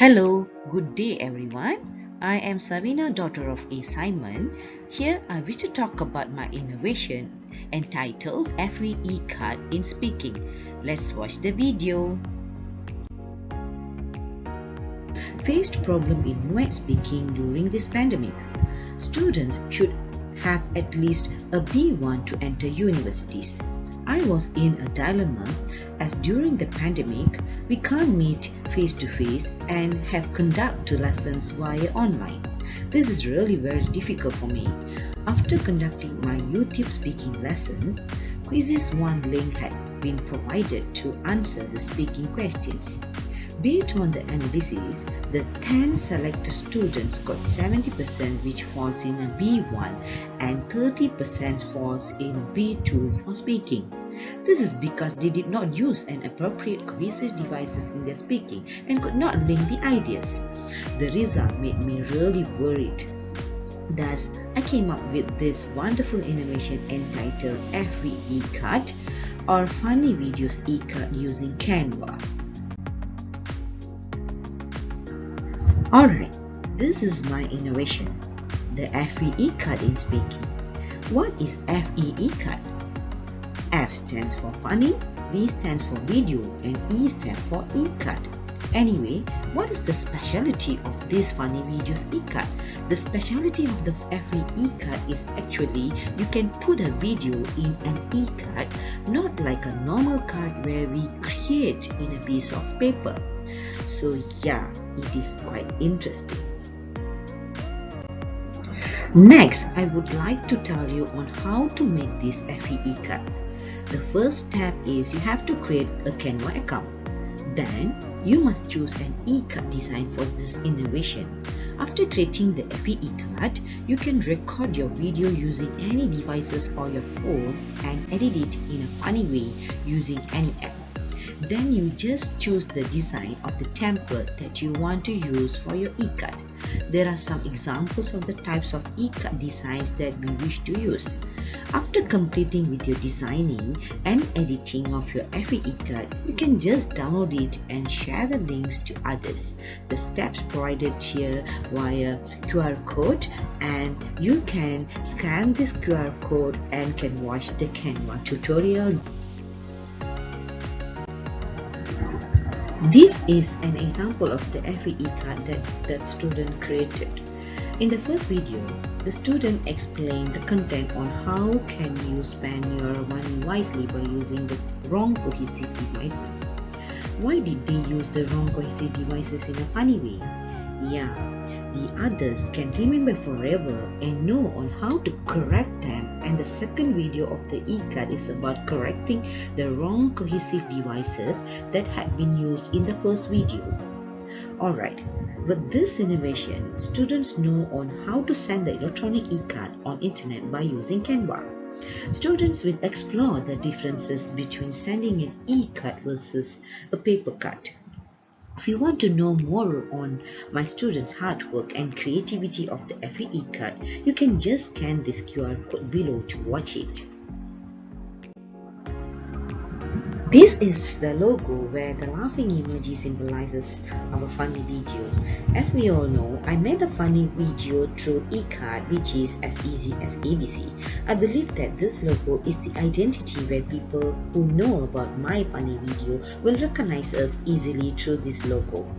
Hello, good day everyone. I am Sabina, daughter of A. Simon. Here I wish to talk about my innovation entitled FVE-Card in speaking. Let's watch the video. Faced problem in wet speaking during this pandemic. Students should have at least a B1 to enter universities. I was in a dilemma as during the pandemic we can't meet face-to-face and have conducted lessons via online. This is really very difficult for me. After conducting my YouTube speaking lesson, Quizzes 1 link had been provided to answer the speaking questions. Based on the analysis, the 10 selected students got 70%, which falls in a B1, and 30% falls in a B2 for speaking. This is because they did not use an appropriate cohesive devices in their speaking and could not link the ideas. The result made me really worried. Thus, I came up with this wonderful innovation entitled FVE-Card or Funny Videos e-card using Canva. Alright, this is my innovation, the FVE-Card in speaking. What is FVE-Card? F stands for funny, V stands for video, and E stands for e-card. Anyway, what is the specialty of this funny videos e-card? The specialty of the FVE-Card is actually you can put a video in an e-card, not like a normal card where we create in a piece of paper. So yeah, it is quite interesting. Next, I would like to tell you on how to make this FVE-Card. The first step is you have to create a Canva account. Then, you must choose an e-card design for this innovation. After creating the FVE-Card, you can record your video using any devices or your phone and edit it in a funny way using any app. Then you just choose the design of the template that you want to use for your e-card. There are some examples of the types of e-card designs that we wish to use. After completing with your designing and editing of your FVE-Card, you can just download it and share the links to others. The steps provided here via QR code, and you can scan this QR code and can watch the Canva tutorial. This is an example of the FVE-Card that student created. In the first video, the student explained the content on how can you spend your money wisely by using the wrong cohesive devices. Why did they use the wrong cohesive devices in a funny way? Yeah, the others can remember forever and know on how to correct them, and the second video of the e-card is about correcting the wrong cohesive devices that had been used in the first video. Alright, with this innovation, students know on how to send the electronic e-card on internet by using Canva. Students will explore the differences between sending an e-card versus a paper card. If you want to know more on my students' hard work and creativity of the FVE-Card, you can just scan this QR code below to watch it. This is the logo where the laughing emoji symbolizes our funny video. As we all know, I made a funny video through e-card, which is as easy as ABC. I believe that this logo is the identity where people who know about my funny video will recognize us easily through this logo.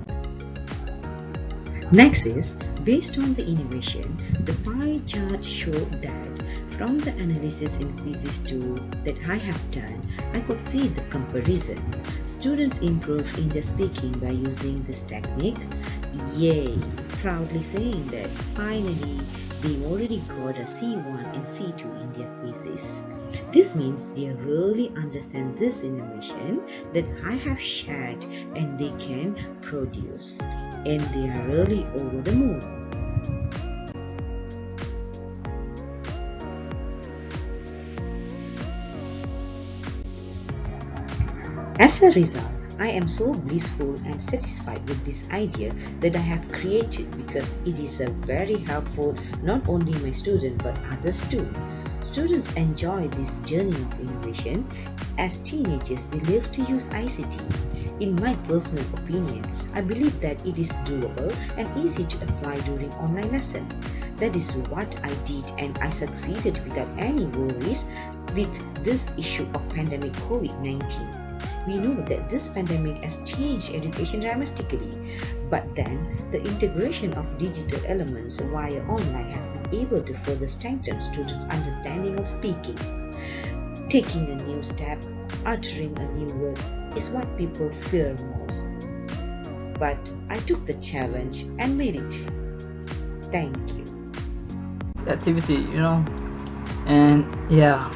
Next is, based on the innovation, the pie chart showed that from the analysis in Quizzes 2 that I have done, I could see the comparison. Students improved in their speaking by using this technique. Yay! Proudly saying that finally they already got a C1 and C2 in their quizzes. This means they really understand this innovation that I have shared and they can produce. And they are really over the moon. As a result, I am so blissful and satisfied with this idea that I have created because it is very helpful not only my student but others too. Students enjoy this journey of innovation. As teenagers, they love to use ICT. In my personal opinion, I believe that it is doable and easy to apply during online lesson. That is what I did, and I succeeded without any worries with this issue of pandemic COVID-19. We know that this pandemic has changed education dramatically, but then the integration of digital elements via online has been able to further strengthen students' understanding of speaking. Taking a new step, uttering a new word is what people fear most. But I took the challenge and made it. Thank you. Activity, and yeah,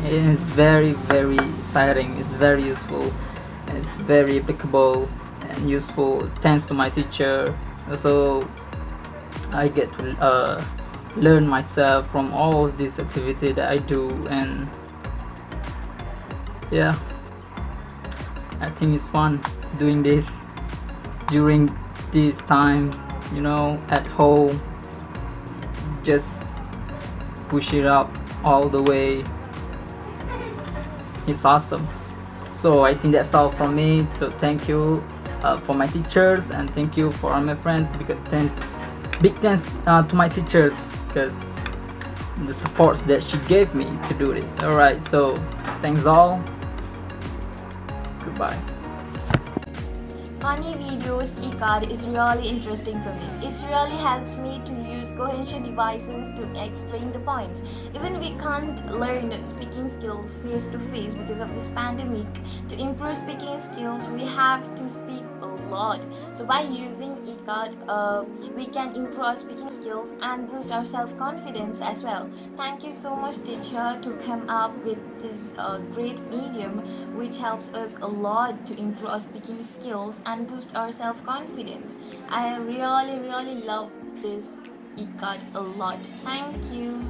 it's very exciting, it's very useful, and it's very applicable and useful thanks to my teacher. Also, I get to learn myself from all of this activity that I do, and yeah, I think it's fun doing this during this time, at home. Just push it up all the way. It's awesome. So I think that's all from me. So thank you for my teachers, and thank you for all my friends. Big thanks to my teachers, because the support that she gave me to do this. Alright, so thanks all. Goodbye. Funny videos e-card is really interesting for me. It really helps me to use cohesion devices to explain the points. Even we can't learn speaking skills face to face because of this pandemic. To improve speaking skills, we have to speak a lot. So by using e-card, we can improve our speaking skills and boost our self-confidence as well. Thank you so much, teacher, to come up with this great medium which helps us a lot to improve our speaking skills and boost our self-confidence. I really love this e-card a lot. Thank you.